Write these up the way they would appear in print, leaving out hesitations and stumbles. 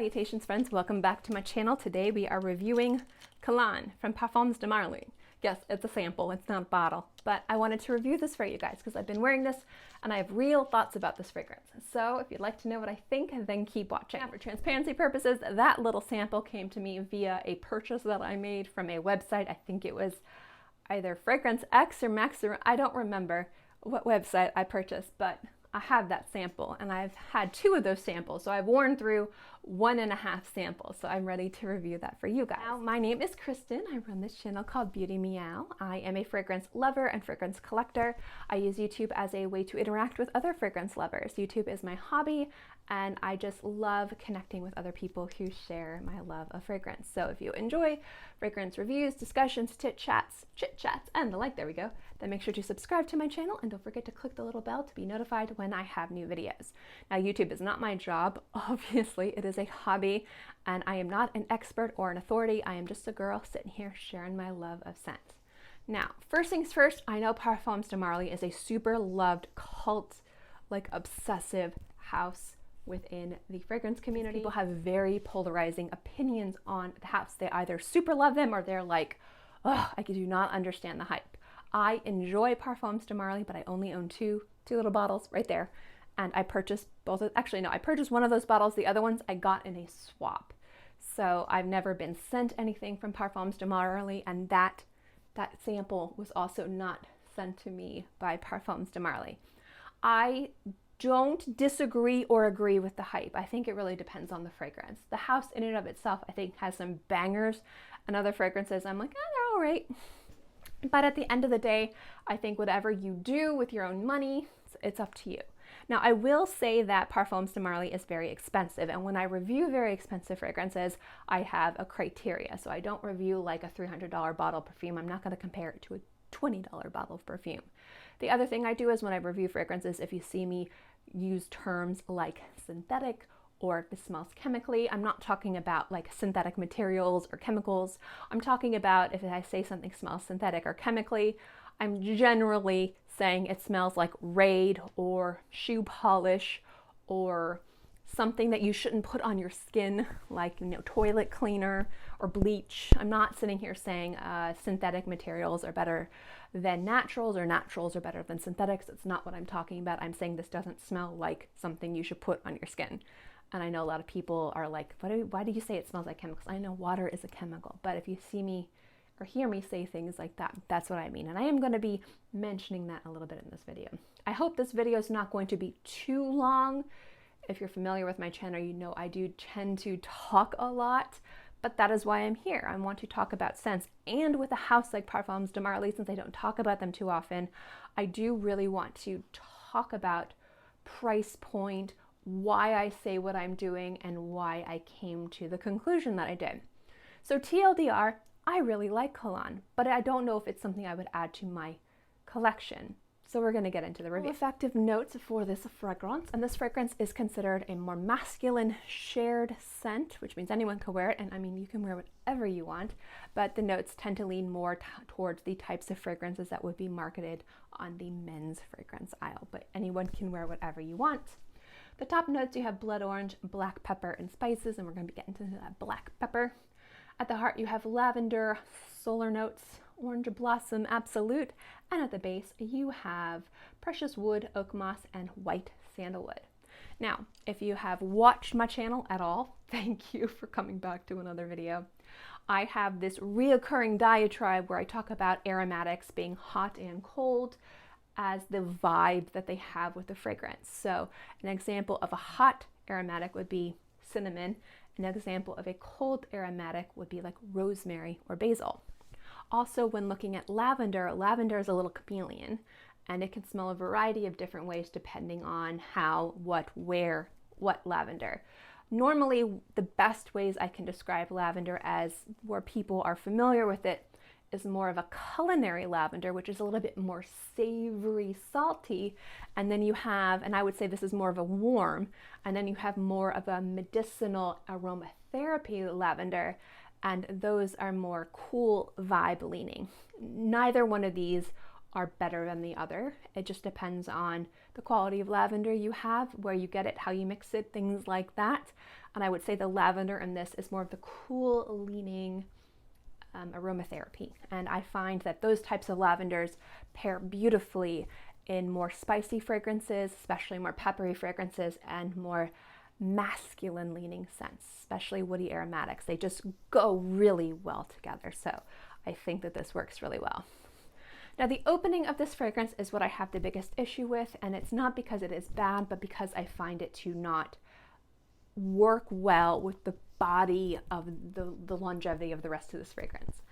Salutations friends, welcome back to my channel. Today we are reviewing Kalan from Parfums de Marly. Yes, it's a sample, it's not a bottle, but I wanted to review this for you guys because I've been wearing this and I have real thoughts about this fragrance. So if you'd like to know what I think, then keep watching. Now, for transparency purposes, that little sample came to me via a purchase that I made from a website. I think it was either Fragrance X or Max, or I don't remember what website I purchased, but I have that sample and I've had 2 of those samples. So I've worn through 1.5 samples. So I'm ready to review that for you guys. Now, my name is Kristin. I run this channel called Beauty Meow. I am a fragrance lover and fragrance collector. I use YouTube as a way to interact with other fragrance lovers. YouTube is my hobby and I just love connecting with other people who share my love of fragrance. So if you enjoy fragrance reviews, discussions, chit chats, and the like, there we go, then make sure to subscribe to my channel and don't forget to click the little bell to be notified when I have new videos. Now, YouTube is not my job, obviously. It is a hobby and I am not an expert or an authority. I am just a girl sitting here sharing my love of scent. Now, first things first, I know Parfums de Marly is a super loved cult, like obsessive house within the fragrance community. People have very polarizing opinions on the house. They either super love them or they're like, oh, I do not understand the hype. I enjoy Parfums de Marly, but I only own two little bottles right there. And I purchased both of, actually no, I purchased one of those bottles. The other ones I got in a swap. So I've never been sent anything from Parfums de Marly, and that sample was also not sent to me by Parfums de Marly. I don't disagree or agree with the hype. I think it really depends on the fragrance. The house in and of itself, I think, has some bangers, and other fragrances I'm like, they're all right. But at the end of the day, I think whatever you do with your own money, it's up to you. Now, I will say that Parfums de Marly is very expensive, and when I review very expensive fragrances, I have a criteria. So I don't review like a $300 bottle of perfume. I'm not going to compare it to a $20 bottle of perfume. The other thing I do is when I review fragrances, if you see me use terms like synthetic or if it smells chemically, I'm not talking about like synthetic materials or chemicals. I'm talking about if I say something smells synthetic or chemically, I'm generally saying it smells like Raid or shoe polish or something that you shouldn't put on your skin, like, you know, toilet cleaner or bleach. I'm not sitting here saying synthetic materials are better than naturals or naturals are better than synthetics. It's not what I'm talking about. I'm saying this doesn't smell like something you should put on your skin. And I know a lot of people are like, why do you say it smells like chemicals? I know water is a chemical, but if you see me or hear me say things like that, that's what I mean. And I am going to be mentioning that a little bit in this video. I hope this video is not going to be too long. If you're familiar with my channel, you know I do tend to talk a lot, but that is why I'm here. I want to talk about scents, and with a house like Parfums de Marly, since I don't talk about them too often, I do really want to talk about price point, why I say what I'm doing, and why I came to the conclusion that I did. So TLDR, I really like Kalan, but I don't know if it's something I would add to my collection. So we're going to get into the review. Effective notes for this fragrance, and this fragrance is considered a more masculine shared scent, which means anyone can wear it, and I mean, you can wear whatever you want, but the notes tend to lean more towards the types of fragrances that would be marketed on the men's fragrance aisle, but anyone can wear whatever you want. The top notes, you have blood orange, black pepper, and spices, and we're going to be getting into that black pepper. At the heart, you have lavender, solar notes, orange blossom, absolute, and at the base, you have precious wood, oak moss, and white sandalwood. Now, if you have watched my channel at all, thank you for coming back to another video. I have this reoccurring diatribe where I talk about aromatics being hot and cold as the vibe that they have with the fragrance. So an example of a hot aromatic would be cinnamon. An example of a cold aromatic would be like rosemary or basil. Also, when looking at lavender, lavender is a little chameleon, and it can smell a variety of different ways depending on how, what, where, what lavender. Normally, the best ways I can describe lavender as where people are familiar with it is more of a culinary lavender, which is a little bit more savory, salty. And then you have, and I would say this is more of a warm, and then you have more of a medicinal aromatherapy lavender, and those are more cool vibe leaning. Neither one of these are better than the other. It just depends on the quality of lavender you have, where you get it, how you mix it, things like that. And I would say the lavender in this is more of the cool leaning aromatherapy. And I find that those types of lavenders pair beautifully in more spicy fragrances, especially more peppery fragrances, and more masculine leaning scents, especially woody aromatics. They just go really well together. So I think that this works really well. Now, the opening of this fragrance is what I have the biggest issue with, and it's not because it is bad, but because I find it to not work well with the body of the longevity of the rest of this fragrance.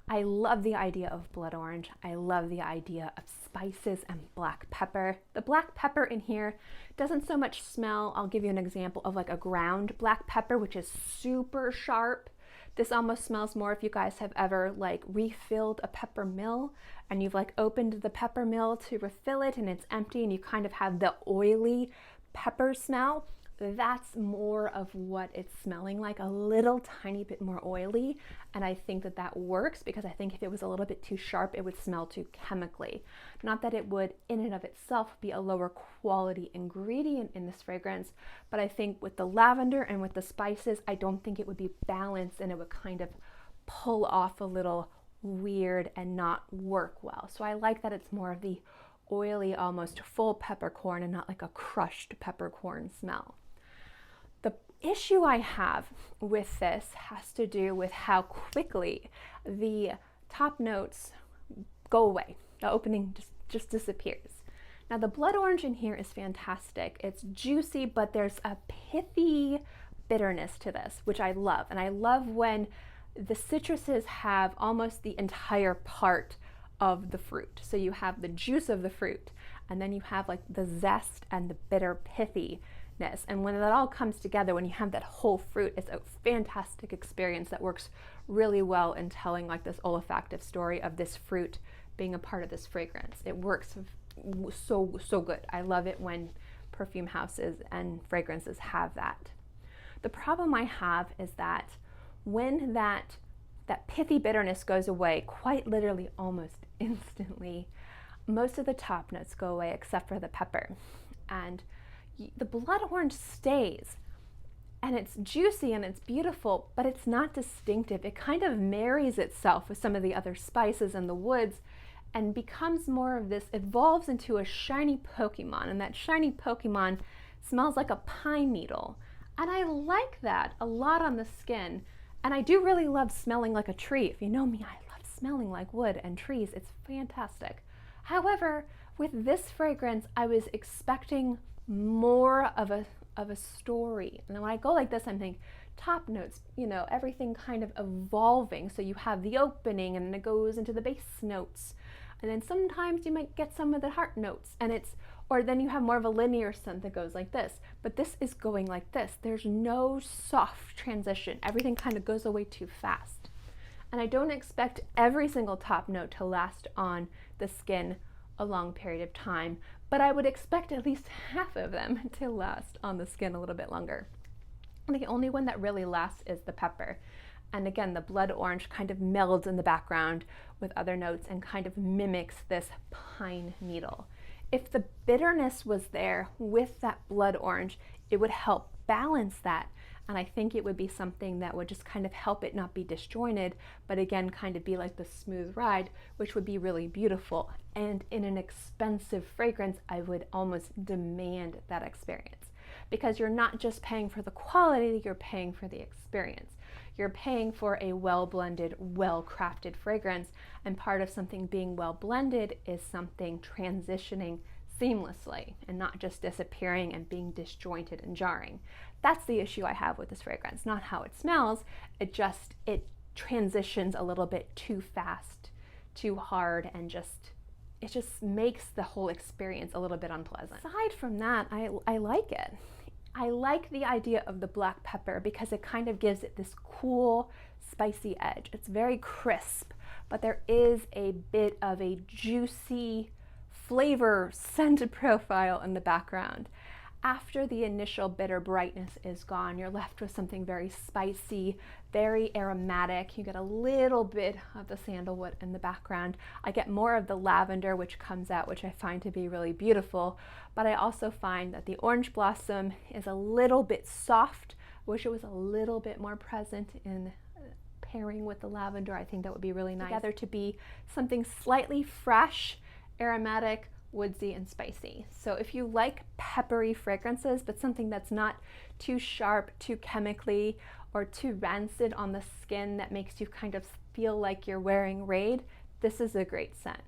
I love the idea of blood orange. I love the idea of spices and black pepper. The black pepper in here doesn't so much smell. I'll give you an example of like a ground black pepper, which is super sharp. This almost smells more if you guys have ever like refilled a pepper mill and you've like opened the pepper mill to refill it and it's empty and you kind of have the oily pepper smell. That's more of what it's smelling like, a little tiny bit more oily. And I think that that works because I think if it was a little bit too sharp, it would smell too chemically. Not that it would in and of itself be a lower quality ingredient in this fragrance, but I think with the lavender and with the spices, I don't think it would be balanced and it would kind of pull off a little weird and not work well. So I like that it's more of the oily, almost full peppercorn and not like a crushed peppercorn smell. The issue I have with this has to do with how quickly the top notes go away. The opening just disappears. Now the blood orange in here is fantastic. It's juicy, but there's a pithy bitterness to this, which I love. And I love when the citruses have almost the entire part of the fruit. So you have the juice of the fruit, and then you have like the zest and the bitter pithy. And when that all comes together, when you have that whole fruit, it's a fantastic experience that works really well in telling like this olfactive story of this fruit being a part of this fragrance. It works so good. I love it when perfume houses and fragrances have that. The problem I have is that when that pithy bitterness goes away, quite literally almost instantly, most of the top notes go away except for the pepper. And the blood orange stays, and it's juicy and it's beautiful, but it's not distinctive. It kind of marries itself with some of the other spices and the woods and becomes more of this, evolves into a shiny Pokemon, and that shiny Pokemon smells like a pine needle. And I like that a lot on the skin. And I do really love smelling like a tree. If you know me, I love smelling like wood and trees. It's fantastic. However, with this fragrance, I was expecting more of a story. And when I go like this, I'm thinking top notes, you know, everything kind of evolving. So you have the opening and then it goes into the base notes. And then sometimes you might get some of the heart notes, and or then you have more of a linear scent that goes like this. But this is going like this. There's no soft transition. Everything kind of goes away too fast. And I don't expect every single top note to last on the skin a long period of time, but I would expect at least half of them to last on the skin a little bit longer. And the only one that really lasts is the pepper. And again, the blood orange kind of melds in the background with other notes and kind of mimics this pine needle. If the bitterness was there with that blood orange, it would help balance that. And I think it would be something that would just kind of help it not be disjointed, but again, kind of be like the smooth ride, which would be really beautiful. And in an expensive fragrance, I would almost demand that experience, because you're not just paying for the quality, you're paying for the experience. You're paying for a well-blended, well-crafted fragrance, and part of something being well-blended is something transitioning seamlessly and not just disappearing and being disjointed and jarring. That's the issue I have with this fragrance, not how it smells. It transitions a little bit too fast, too hard, and it just makes the whole experience a little bit unpleasant. Aside from that, I like it. I like the idea of the black pepper because it kind of gives it this cool, spicy edge. It's very crisp, but there is a bit of a juicy flavor scent profile in the background. After the initial bitter brightness is gone, you're left with something very spicy, very aromatic. You get a little bit of the sandalwood in the background. I get more of the lavender, which comes out, which I find to be really beautiful. But I also find that the orange blossom is a little bit soft, wish it was a little bit more present in pairing with the lavender. I think that would be really nice together to be something slightly fresh, aromatic, woodsy, and spicy. So if you like peppery fragrances, but something that's not too sharp, too chemically, or too rancid on the skin that makes you kind of feel like you're wearing Raid, this is a great scent.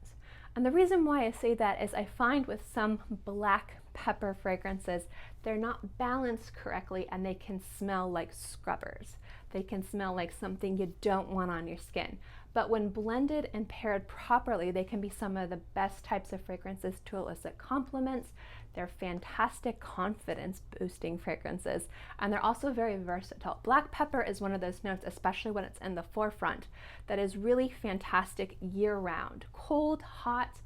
And the reason why I say that is I find with some black pepper fragrances, they're not balanced correctly and they can smell like scrubbers. They can smell like something you don't want on your skin. But when blended and paired properly, they can be some of the best types of fragrances to elicit compliments. They're fantastic confidence boosting fragrances, and they're also very versatile. Black pepper is one of those notes, especially when it's in the forefront, that is really fantastic year round. Cold, hot,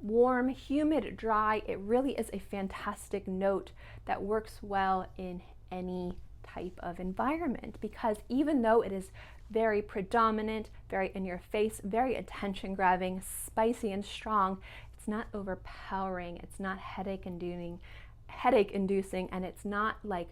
warm, humid, dry, it really is a fantastic note that works well in any type of environment, because even though it is very predominant, very in your face, very attention grabbing, spicy and strong, it's not overpowering, it's not headache inducing, and it's not like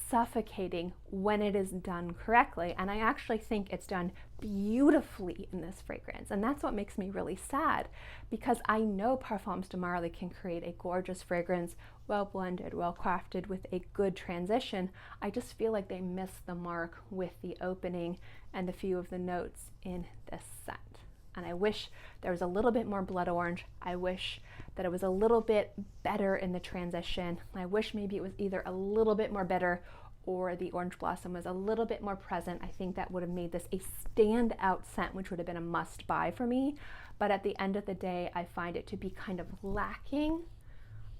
suffocating when it is done correctly. And I actually think it's done beautifully in this fragrance, and that's what makes me really sad, because I know Parfums de Marly can create a gorgeous fragrance, well blended, well crafted, with a good transition. I just feel like they missed the mark with the opening and a few of the notes in this scent. And I wish there was a little bit more blood orange. I wish that it was a little bit better in the transition. I wish maybe it was either a little bit more bitter or the orange blossom was a little bit more present. I think that would have made this a standout scent, which would have been a must buy for me. But at the end of the day, I find it to be kind of lacking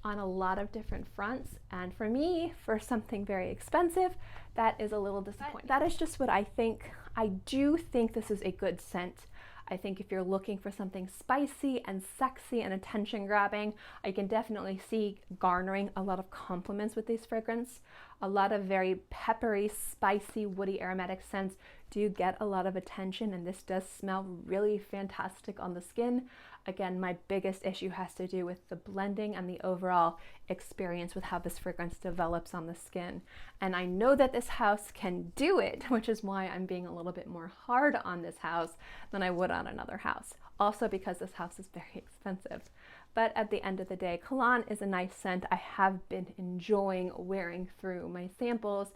on a lot of different fronts. And for me, for something very expensive, that is a little disappointing. That is just what I think. I do think this is a good scent. I think if you're looking for something spicy and sexy and attention grabbing, I can definitely see garnering a lot of compliments with this fragrance. A lot of very peppery, spicy, woody, aromatic scents do get a lot of attention, and this does smell really fantastic on the skin. Again, my biggest issue has to do with the blending and the overall experience with how this fragrance develops on the skin. And I know that this house can do it, which is why I'm being a little bit more hard on this house than I would on another house. Also because this house is very expensive. But at the end of the day, Kalan is a nice scent. I have been enjoying wearing through my samples.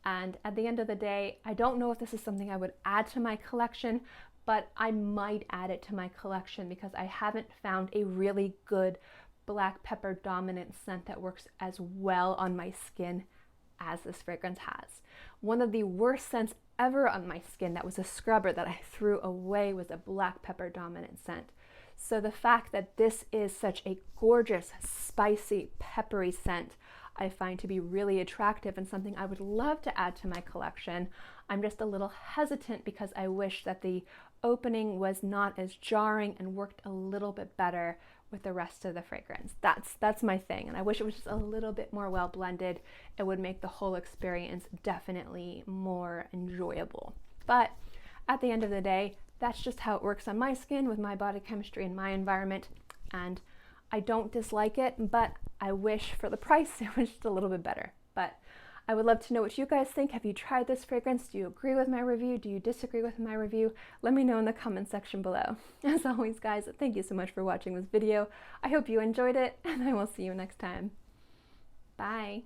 And at the end of the day, I don't know if this is something I would add to my collection, but I might add it to my collection because I haven't found a really good black pepper dominant scent that works as well on my skin as this fragrance has. One of the worst scents ever on my skin that was a scrubber that I threw away was a black pepper dominant scent. So the fact that this is such a gorgeous, spicy, peppery scent, I find to be really attractive and something I would love to add to my collection. I'm just a little hesitant because I wish that the opening was not as jarring and worked a little bit better with the rest of the fragrance. That's my thing, and I wish it was just a little bit more well blended. It would make the whole experience definitely more enjoyable. But at the end of the day, that's just how it works on my skin with my body chemistry and my environment, and I don't dislike it, but I wish for the price it was just a little bit better. But I would love to know what you guys think. Have you tried this fragrance? Do you agree with my review? Do you disagree with my review? Let me know in the comment section below. As always, guys, thank you so much for watching this video. I hope you enjoyed it, and I will see you next time. Bye.